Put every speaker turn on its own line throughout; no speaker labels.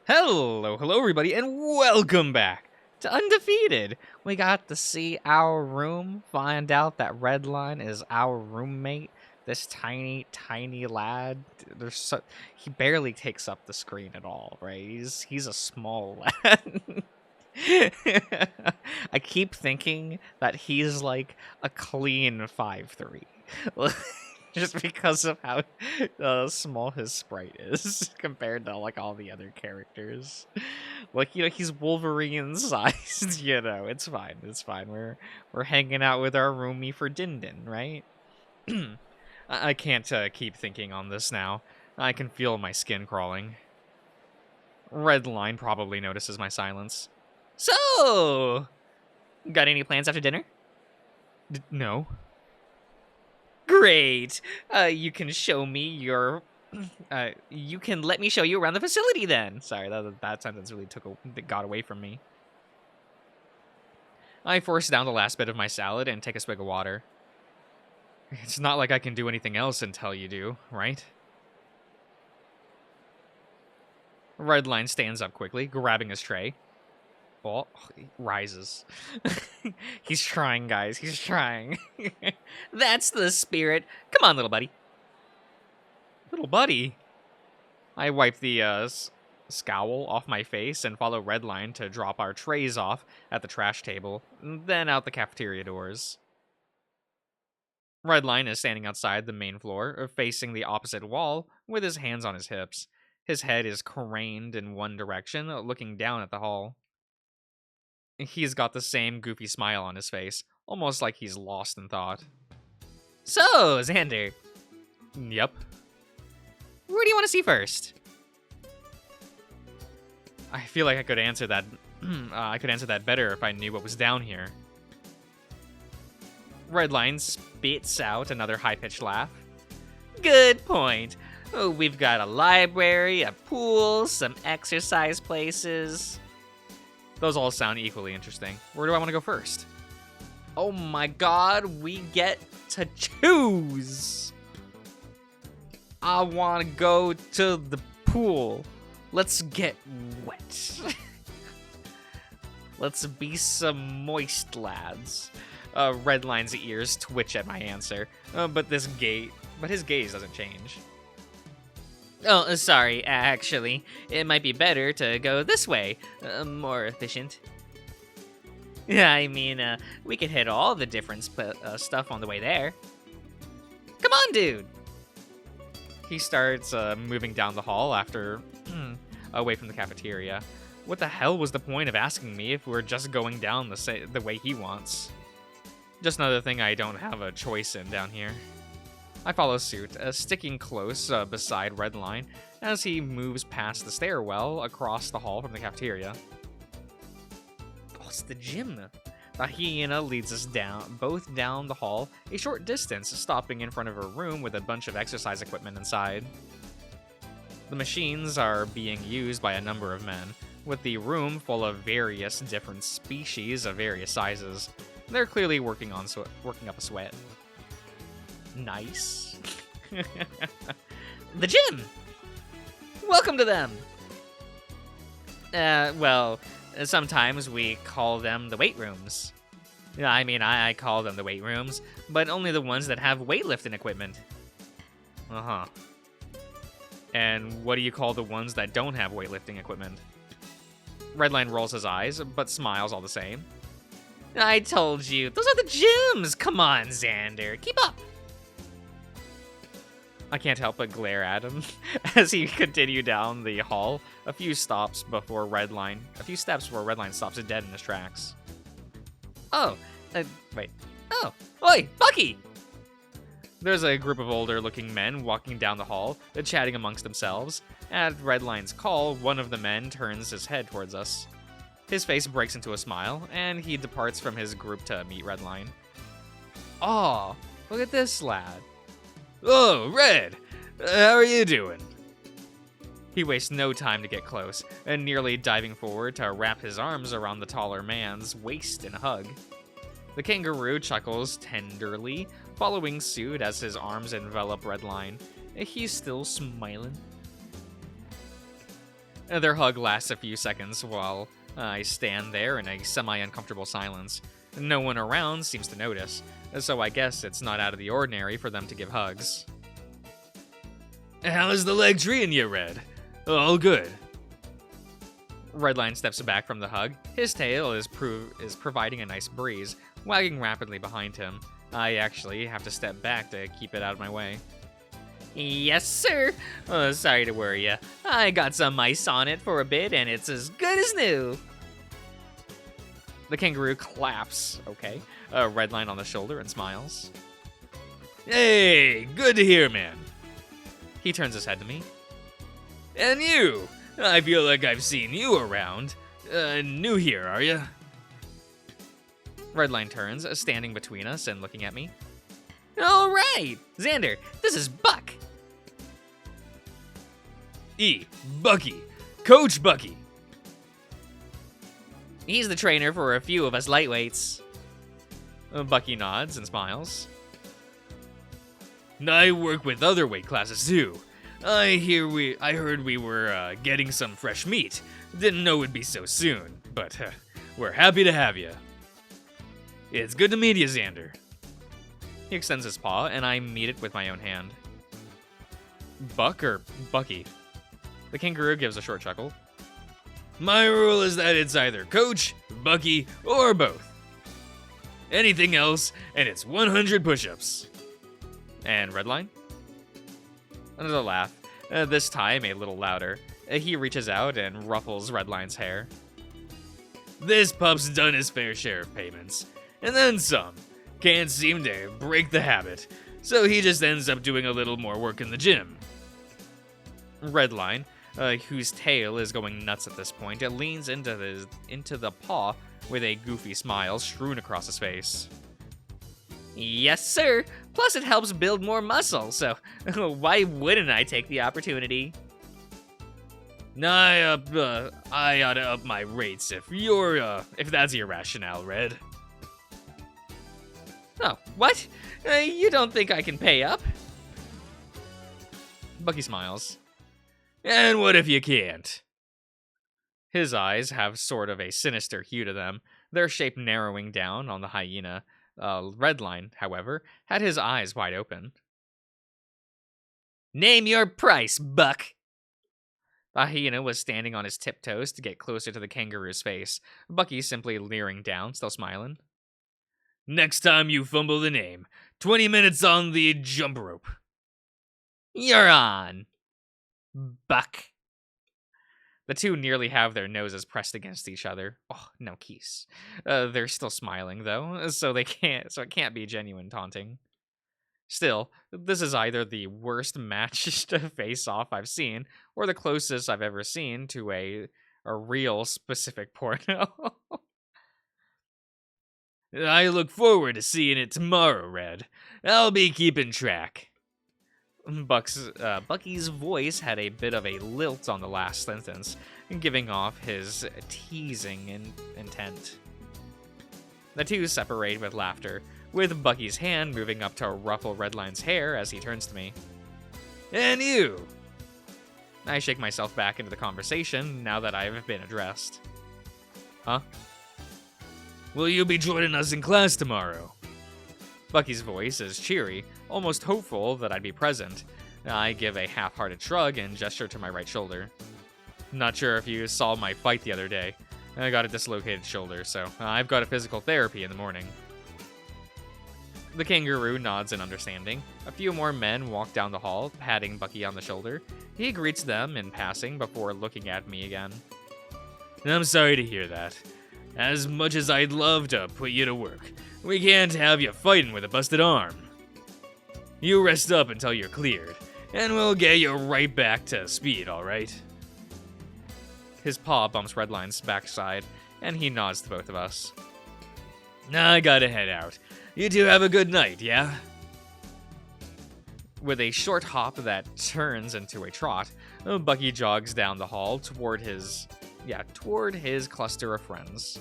Hello everybody, and welcome back to Undefeated. We got to see our room, find out that Redline is our roommate. This tiny lad. He barely takes up the screen at all, right? He's a small lad. I keep thinking that he's like a clean 5'3". Just because of how small his sprite is compared to like all the other characters. Like, he's Wolverine sized, it's fine. It's fine. We're hanging out with our roomie for Din Din, right? I can't keep thinking on this now. I can feel my skin crawling. Redline probably notices my silence. So, got any plans after dinner? No. Great. You can show me your. You can let me show you around the facility then. Sorry, that sentence really got away from me. I force down the last bit of my salad and take a swig of water. It's not like I can do anything else until you do, right? Redline stands up quickly, grabbing his tray. Oh, he rises. He's trying, guys. He's trying. That's the spirit. Come on, little buddy. Little buddy? I wipe the scowl off my face and follow Redline to drop our trays off at the trash table, then out the cafeteria doors. Redline is standing outside the main floor, facing the opposite wall, with his hands on his hips. His head is craned in one direction, looking down at the hall. He's got the same goofy smile on his face, almost like he's lost in thought. So, Xander. Yep. Where do you want to see first? I feel like I could answer that. I could answer that better if I knew what was down here. Redline spits out another high-pitched laugh. Good point. Oh, we've got a library, a pool, some exercise places. Those all sound equally interesting. Where do I want to go first? Oh my god, we get to choose! I want to go to the pool. Let's get wet. Let's be some moist lads. Redline's ears twitch at my answer, but his gaze doesn't change. Oh, sorry, actually, it might be better to go this way. More efficient. Yeah, I mean, we could hit all the different stuff on the way there. Come on, dude! He starts moving down the hall after away from the cafeteria. What the hell was the point of asking me if we're just going down the way he wants? Just another thing I don't have a choice in down here. I follow suit, sticking close beside Redline as he moves past the stairwell across the hall from the cafeteria. Oh, it's the gym. The hyena leads us both down the hall a short distance, stopping in front of a room with a bunch of exercise equipment inside. The machines are being used by a number of men, with the room full of various different species of various sizes. They're clearly working up a sweat. Nice. The gym! Welcome to them! Well, sometimes we call them the weight rooms. I mean, I call them the weight rooms, but only the ones that have weightlifting equipment. Uh-huh. And what do you call the ones that don't have weightlifting equipment? Redline rolls his eyes, but smiles all the same. I told you, those are the gyms! Come on, Xander, keep up! I can't help but glare at him as he continued down the hall a few steps before Redline stops dead in his tracks. Oh, wait. Oh, oi, Bucky! There's a group of older-looking men walking down the hall, chatting amongst themselves. At Redline's call, one of the men turns his head towards us. His face breaks into a smile, and he departs from his group to meet Redline. Aw, look at this lad. Oh, Red! How are you doing? He wastes no time to get close, and nearly diving forward to wrap his arms around the taller man's waist in a hug. The kangaroo chuckles tenderly, following suit as his arms envelop Redline. He's still smiling. Their hug lasts a few seconds while I stand there in a semi-uncomfortable silence. No one around seems to notice, so I guess it's not out of the ordinary for them to give hugs.
How's the leg treating you, Red? All good.
Redline steps back from the hug. His tail is providing a nice breeze, wagging rapidly behind him. I actually have to step back to keep it out of my way. Yes, sir. Sorry to worry ya. I got some ice on it for a bit, and it's as good as new. The kangaroo claps, okay, Redline on the shoulder and smiles.
Hey, good to hear, man.
He turns his head to me.
And you! I feel like I've seen you around. New here, are ya?
Redline turns, standing between us and looking at me. All right, Xander, this is Buck.
Bucky. Coach Bucky.
He's the trainer for a few of us lightweights. Bucky nods and smiles.
I work with other weight classes too. I heard we were getting some fresh meat. Didn't know it'd be so soon, but we're happy to have you. It's good to meet you, Xander.
He extends his paw, and I meet it with my own hand. Buck or Bucky? The kangaroo gives a short chuckle.
My rule is that it's either Coach, Bucky, or both. Anything else, and it's 100 push-ups.
And Redline? Another laugh, this time a little louder. He reaches out and ruffles Redline's hair.
This pup's done his fair share of payments, and then some. Can't seem to break the habit, so he just ends up doing a little more work in the gym.
Redline, whose tail is going nuts at this point, leans into the paw with a goofy smile strewn across his face. Yes, sir. Plus, it helps build more muscle, so why wouldn't I take the opportunity?
I ought to up my rates if that's your rationale, Red.
Oh, what? You don't think I can pay up? Bucky smiles.
And what if you can't?
His eyes have sort of a sinister hue to them, their shape narrowing down on the hyena. Redline, however, had his eyes wide open. Name your price, Buck! The hyena was standing on his tiptoes to get closer to the kangaroo's face. Bucky simply leering down, still smiling.
Next time you fumble the name, 20 minutes on the jump rope.
You're on, Buck. The two nearly have their noses pressed against each other. Oh, no kiss. They're still smiling though, so it can't be genuine taunting. Still, this is either the worst match to face off I've seen, or the closest I've ever seen to a real specific porno.
I look forward to seeing it tomorrow, Red. I'll be keeping track.
Bucky's voice had a bit of a lilt on the last sentence, giving off his teasing intent. The two separate with laughter, with Bucky's hand moving up to ruffle Redline's hair as he turns to me.
And you!
I shake myself back into the conversation now that I've been addressed. Huh?
Will you be joining us in class tomorrow?
Bucky's voice is cheery, almost hopeful that I'd be present. I give a half-hearted shrug and gesture to my right shoulder. Not sure if you saw my fight the other day. I got a dislocated shoulder, so I've got a physical therapy in the morning. The kangaroo nods in understanding. A few more men walk down the hall, patting Bucky on the shoulder. He greets them in passing before looking at me again.
I'm sorry to hear that. As much as I'd love to put you to work, we can't have you fighting with a busted arm. You rest up until you're cleared, and we'll get you right back to speed, alright?
His paw bumps Redline's backside, and he nods to both of us.
I gotta head out. You two have a good night, yeah?
With a short hop that turns into a trot, Bucky jogs down the hall toward his cluster of friends.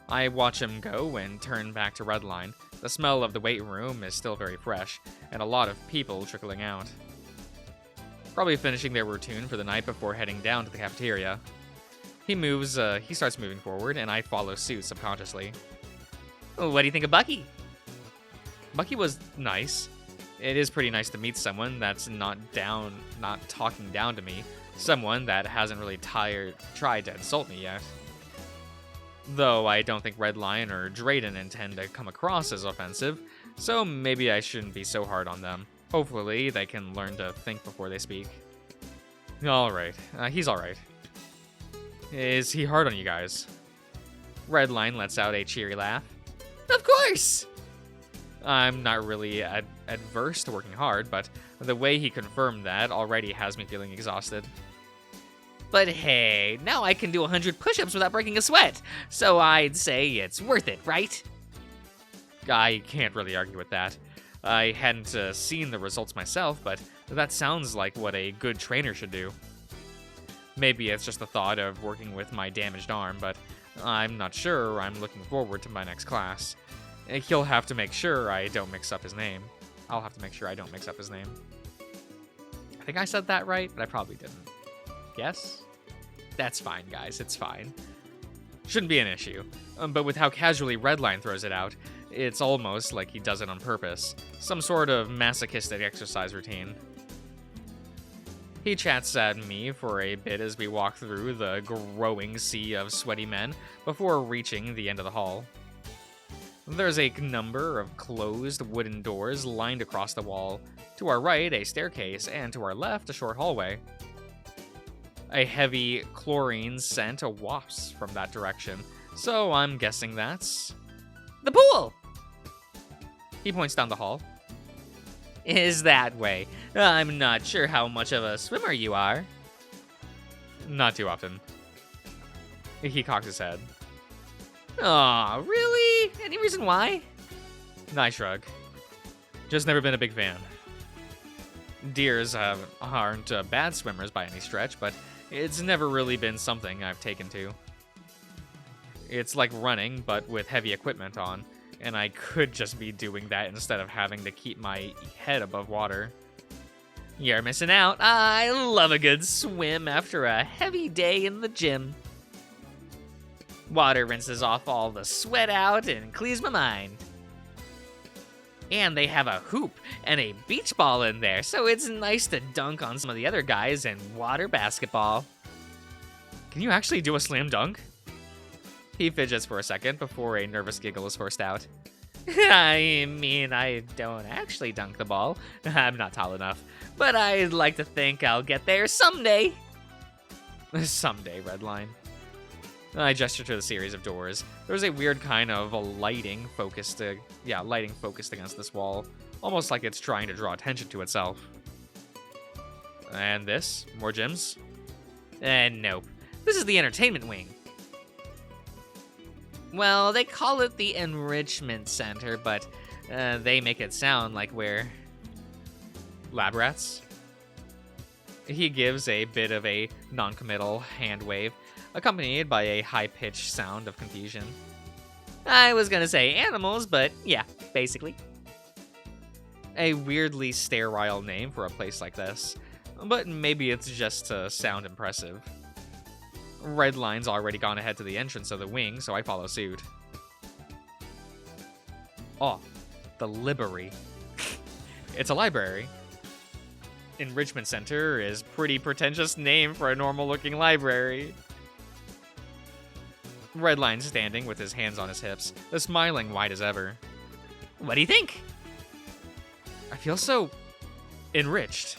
I watch him go and turn back to Redline. The smell of the weight room is still very fresh, and a lot of people trickling out. probably finishing their routine for the night before heading down to the cafeteria. He starts moving forward, and I follow suit subconsciously. What do you think of Bucky? Bucky was nice. It is pretty nice to meet someone that's not talking down to me. Someone that hasn't really tried to insult me yet. Though I don't think Red Lion or Drayden intend to come across as offensive, so maybe I shouldn't be so hard on them. Hopefully, they can learn to think before they speak. Alright, he's alright. Is he hard on you guys? Red Lion lets out a cheery laugh. Of course! I'm not really adverse to working hard, but the way he confirmed that already has me feeling exhausted. But hey, now I can do 100 push-ups without breaking a sweat, so I'd say it's worth it, right? I can't really argue with that. I hadn't seen the results myself, but that sounds like what a good trainer should do. Maybe it's just the thought of working with my damaged arm, but I'm not sure I'm looking forward to my next class. He'll have to make sure I don't mix up his name. I'll have to make sure I don't mix up his name. I think I said that right, but I probably didn't. Yes? That's fine, guys. It's fine. Shouldn't be an issue. But with how casually Redline throws it out, it's almost like he does it on purpose. Some sort of masochistic exercise routine. He chats at me for a bit as we walk through the growing sea of sweaty men before reaching the end of the hall. There's a number of closed wooden doors lined across the wall. To our right, a staircase, and to our left, a short hallway. A heavy chlorine scent wafts from that direction, so I'm guessing that's the pool! He points down the hall. Is that way. I'm not sure how much of a swimmer you are. Not too often. He cocks his head. Aw, really? Any reason why? I shrug. Just never been a big fan. Deers aren't bad swimmers by any stretch, but it's never really been something I've taken to. It's like running, but with heavy equipment on, and I could just be doing that instead of having to keep my head above water. You're missing out. I love a good swim after a heavy day in the gym. Water rinses off all the sweat out and clears my mind. And they have a hoop and a beach ball in there, so it's nice to dunk on some of the other guys in water basketball. Can you actually do a slam dunk? He fidgets for a second before a nervous giggle is forced out. I mean, I don't actually dunk the ball. I'm not tall enough, but I'd like to think I'll get there someday. Someday, Redline. I gesture to the series of doors. There's a weird kind of lighting focused against this wall, almost like it's trying to draw attention to itself. And this? More gyms? Nope. This is the entertainment wing. Well, they call it the Enrichment Center, but they make it sound like we're lab rats. He gives a bit of a non-committal hand wave, accompanied by a high-pitched sound of confusion. I was gonna say animals, but yeah, basically. A weirdly sterile name for a place like this, but maybe it's just to sound impressive. Redline's already gone ahead to the entrance of the wing, so I follow suit. Oh, the library. It's a library. Enrichment Center is pretty pretentious name for a normal-looking library. Redline's standing with his hands on his hips, smiling wide as ever. What do you think? I feel so enriched.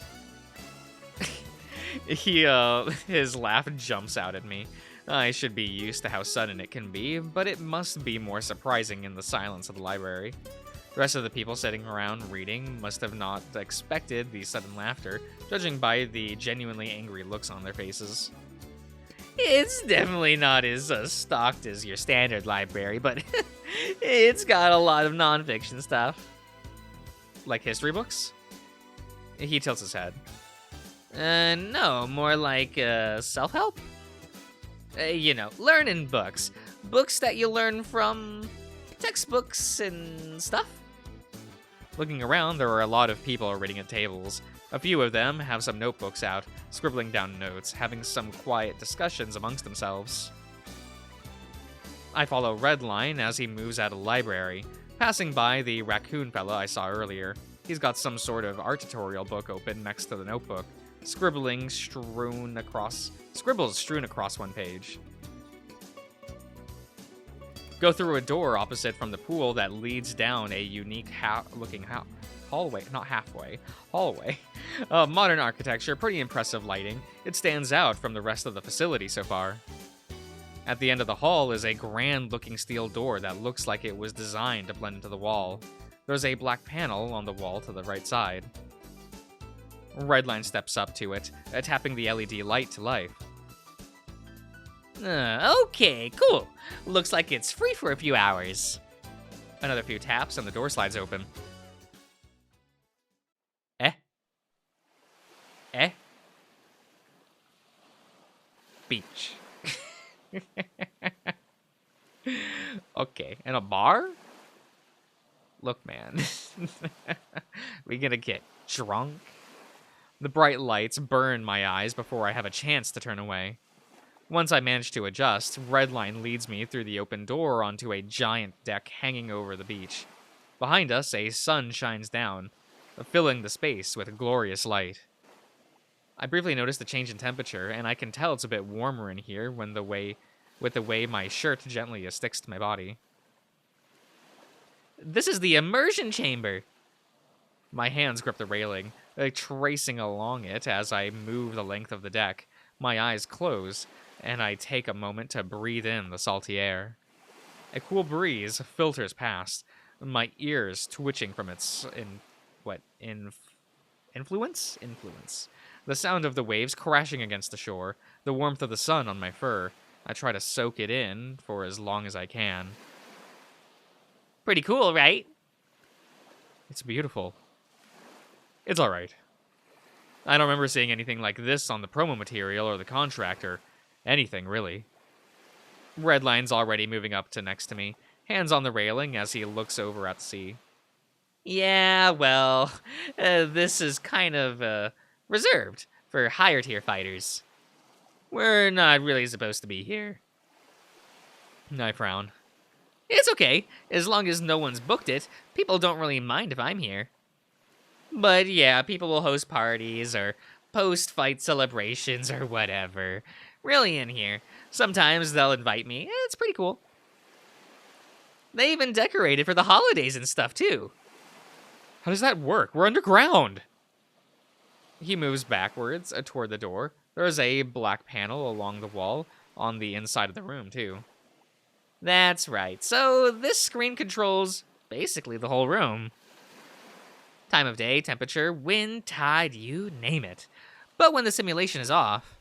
His laugh jumps out at me. I should be used to how sudden it can be, but it must be more surprising in the silence of the library. The rest of the people sitting around reading must have not expected the sudden laughter, judging by the genuinely angry looks on their faces. It's definitely not as stocked as your standard library, but it's got a lot of nonfiction stuff. Like history books? He tilts his head. No, more like self-help? Learning books. Books that you learn from textbooks and stuff. Looking around, there are a lot of people reading at tables. A few of them have some notebooks out, scribbling down notes, having some quiet discussions amongst themselves. I follow Redline as he moves out of the library, passing by the raccoon fella I saw earlier. He's got some sort of art tutorial book open next to the notebook, scribbles strewn across one page. Go through a door opposite from the pool that leads down a unique hallway. Modern architecture, pretty impressive lighting. It stands out from the rest of the facility so far. At the end of the hall is a grand-looking steel door that looks like it was designed to blend into the wall. There's a black panel on the wall to the right side. Redline steps up to it, tapping the LED light to life.
Okay, cool. Looks like it's free for a few hours.
Another few taps and the door slides open. Beach. Okay, and a bar? Look, man. We gonna get drunk? The bright lights burn my eyes before I have a chance to turn away. Once I manage to adjust, Redline leads me through the open door onto a giant deck hanging over the beach. Behind us, a sun shines down, filling the space with glorious light. I briefly notice the change in temperature, and I can tell it's a bit warmer in here with the way my shirt gently sticks to my body.
This is the immersion chamber.
My hands grip the railing, tracing along it as I move the length of the deck. My eyes close, and I take a moment to breathe in the salty air. A cool breeze filters past, my ears twitching from its influence? The sound of the waves crashing against the shore, the warmth of the sun on my fur. I try to soak it in for as long as I can.
Pretty cool, right?
It's beautiful. It's alright. I don't remember seeing anything like this on the promo material or the contract or anything, really. Redline's already moving up to next to me, hands on the railing as he looks over at the sea.
Yeah, well, this is kind of reserved for higher tier fighters. We're not really supposed to be here.
I frown.
It's okay, as long as no one's booked it. People don't really mind if I'm here. But yeah, people will host parties or post-fight celebrations or whatever. Really in here. Sometimes they'll invite me. It's pretty cool. They even decorated for the holidays and stuff, too.
How does that work? We're underground! He moves backwards toward the door. There's a black panel along the wall on the inside of the room, too.
That's right. So this screen controls basically the whole room. Time of day, temperature, wind, tide, you name it. But when the simulation is off,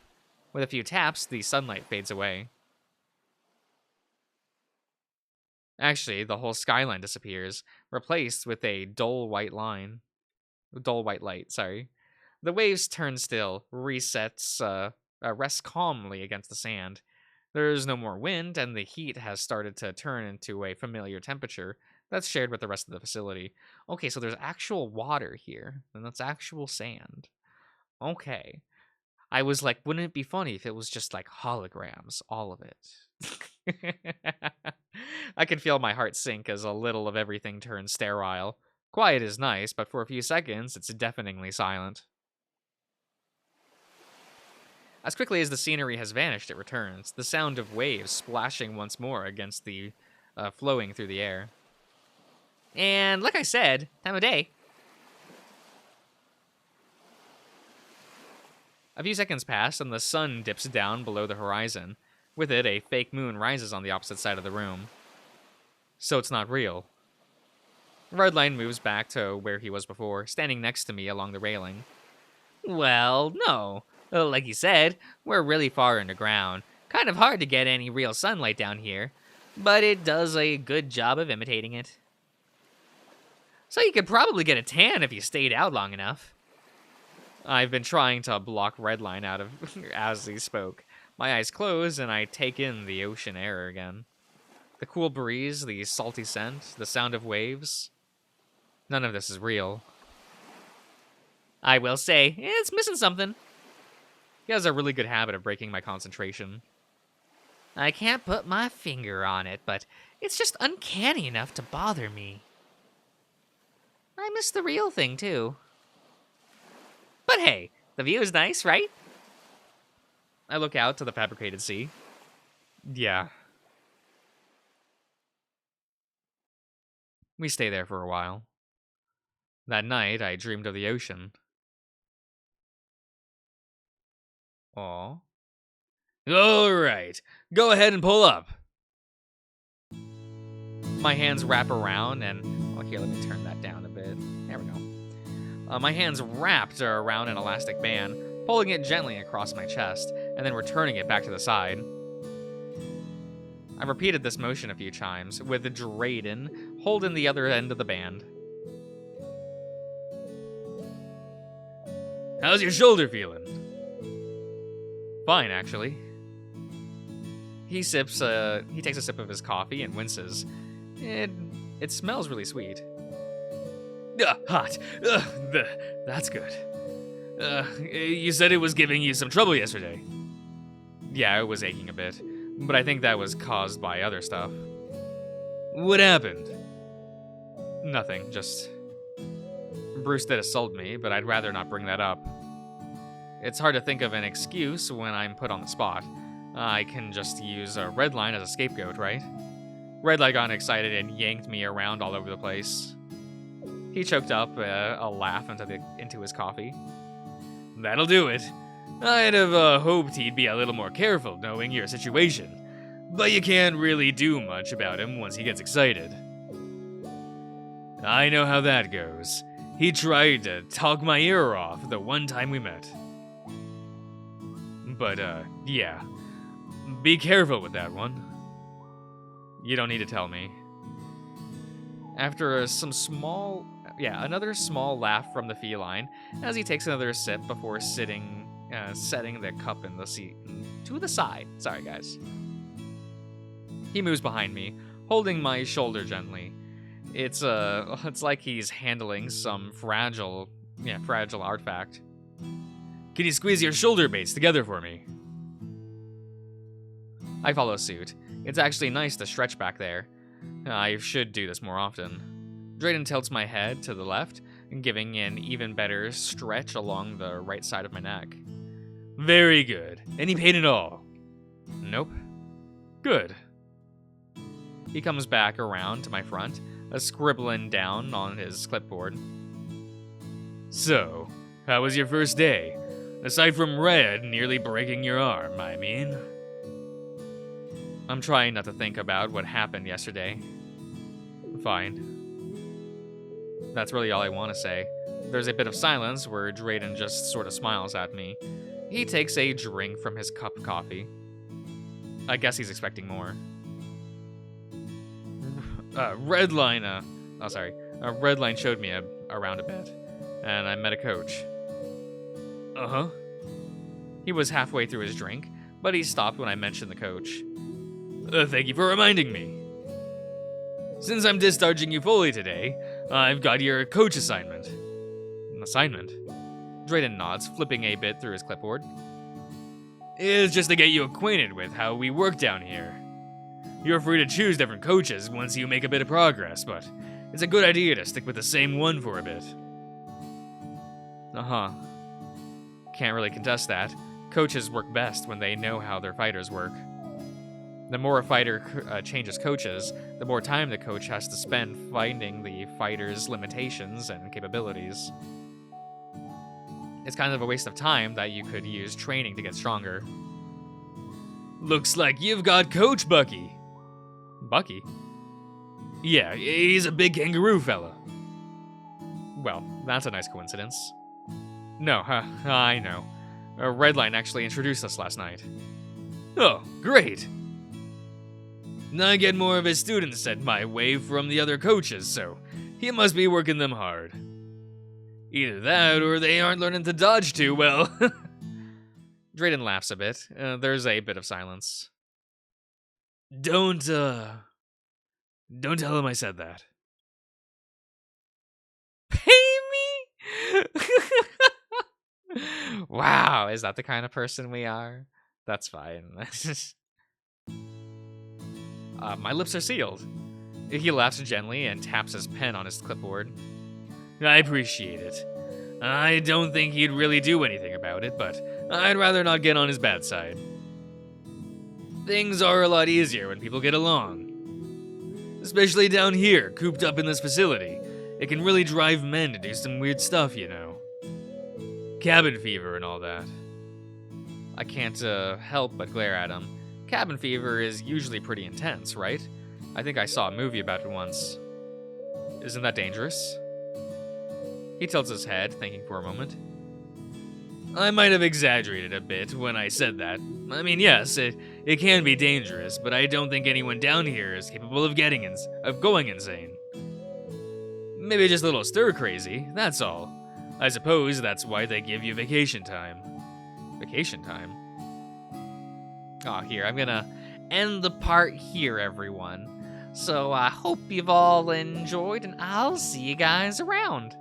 with a few taps, the sunlight fades away. Actually, the whole skyline disappears, replaced with a dull white light, sorry. The waves turn still, rests calmly against the sand. There's no more wind, and the heat has started to turn into a familiar temperature that's shared with the rest of the facility. Okay, so there's actual water here, and that's actual sand. Okay. I was like, wouldn't it be funny if it was just like holograms, all of it? I can feel my heart sink as a little of everything turns sterile. Quiet is nice, but for a few seconds, it's deafeningly silent. As quickly as the scenery has vanished, it returns, the sound of waves splashing once more against the flowing through the air.
And like I said, time of day.
A few seconds pass, and the sun dips down below the horizon. With it, a fake moon rises on the opposite side of the room. So it's not real. Redline moves back to where he was before, standing next to me along the railing.
Well, no. Like you said, we're really far underground. Kind of hard to get any real sunlight down here, but it does a good job of imitating it. So you could probably get a tan if you stayed out long enough.
I've been trying to block Redline out of as he spoke. My eyes close, and I take in the ocean air again. The cool breeze, the salty scent, the sound of waves. None of this is real. I will say, it's missing something. He has a really good habit of breaking my concentration. I can't put my finger on it, but it's just uncanny enough to bother me. I miss the real thing, too. But hey, the view is nice, right? I look out to the fabricated sea. Yeah. We stay there for a while. That night, I dreamed of the ocean. Aw.
Alright, go ahead and pull up.
My hands wrap around and... Well, here, let me turn that down a bit. There we go. My hands wrapped around an elastic band, pulling it gently across my chest, and then returning it back to the side. I've repeated this motion a few times, with Drayden holding the other end of the band.
How's your shoulder feeling?
Fine, actually. He takes a sip of his coffee and winces. It smells really sweet.
Hot. That's good. You said it was giving you some trouble yesterday.
Yeah, it was aching a bit, but I think that was caused by other stuff.
What happened?
Nothing, just... Bruce did assault me, but I'd rather not bring that up. It's hard to think of an excuse when I'm put on the spot. I can just use a Redline as a scapegoat, right? Redline got excited and yanked me around all over the place. He choked up a laugh into his coffee.
That'll do it. I'd have hoped he'd be a little more careful knowing your situation, but you can't really do much about him once he gets excited. I know how that goes. He tried to talk my ear off the one time we met. But, yeah. Be careful with that one.
You don't need to tell me. After another small laugh from the feline, as he takes another sip before setting the cup in the seat to the side. Sorry, guys. He moves behind me, holding my shoulder gently. It's like he's handling some fragile artifact.
Can you squeeze your shoulder blades together for me?
I follow suit. It's actually nice to stretch back there. I should do this more often. Drayden tilts my head to the left, giving an even better stretch along the right side of my neck.
Very good. Any pain at all?
Nope.
Good.
He comes back around to my front, scribbling down on his clipboard.
So, how was your first day? Aside from Red nearly breaking your arm, I mean.
I'm trying not to think about what happened yesterday. Fine. That's really all I want to say. There's a bit of silence where Drayden just sort of smiles at me. He takes a drink from his cup of coffee. I guess he's expecting more. Redline showed me around a bit, and I met a coach.
Uh-huh.
He was halfway through his drink, but he stopped when I mentioned the coach.
Thank you for reminding me. Since I'm discharging you fully today, I've got your coach assignment.
An assignment? Drayden nods, flipping a bit through his clipboard.
It's just to get you acquainted with how we work down here. You're free to choose different coaches once you make a bit of progress, but it's a good idea to stick with the same one for a bit.
Uh-huh. Can't really contest that. Coaches work best when they know how their fighters work. The more a fighter changes coaches, the more time the coach has to spend finding the fighter's limitations and capabilities. It's kind of a waste of time that you could use training to get stronger.
Looks like you've got Coach Bucky.
Bucky?
Yeah, he's a big kangaroo fella.
Well, that's a nice coincidence. No, I know. Redline actually introduced us last night.
Oh, great. I get more of his students sent my way from the other coaches, so he must be working them hard. Either that, or they aren't learning to dodge too well.
Drayden laughs a bit. There's a bit of silence.
Don't tell him I said that.
Pay me? Wow, is that the kind of person we are? That's fine. My lips are sealed. He laughs gently and taps his pen on his clipboard.
I appreciate it. I don't think he'd really do anything about it, but I'd rather not get on his bad side. Things are a lot easier when people get along. Especially down here, cooped up in this facility. It can really drive men to do some weird stuff, you know. Cabin fever and all that.
I can't help but glare at him. Cabin fever is usually pretty intense, right? I think I saw a movie about it once. Isn't that dangerous? He tilts his head, thinking for a moment.
I might have exaggerated a bit when I said that. I mean, yes, it can be dangerous, but I don't think anyone down here is capable of going insane. Maybe just a little stir-crazy, that's all. I suppose that's why they give you vacation time.
Vacation time? Oh, here, I'm gonna end the part here, everyone. So I hope you've all enjoyed, and I'll see you guys around.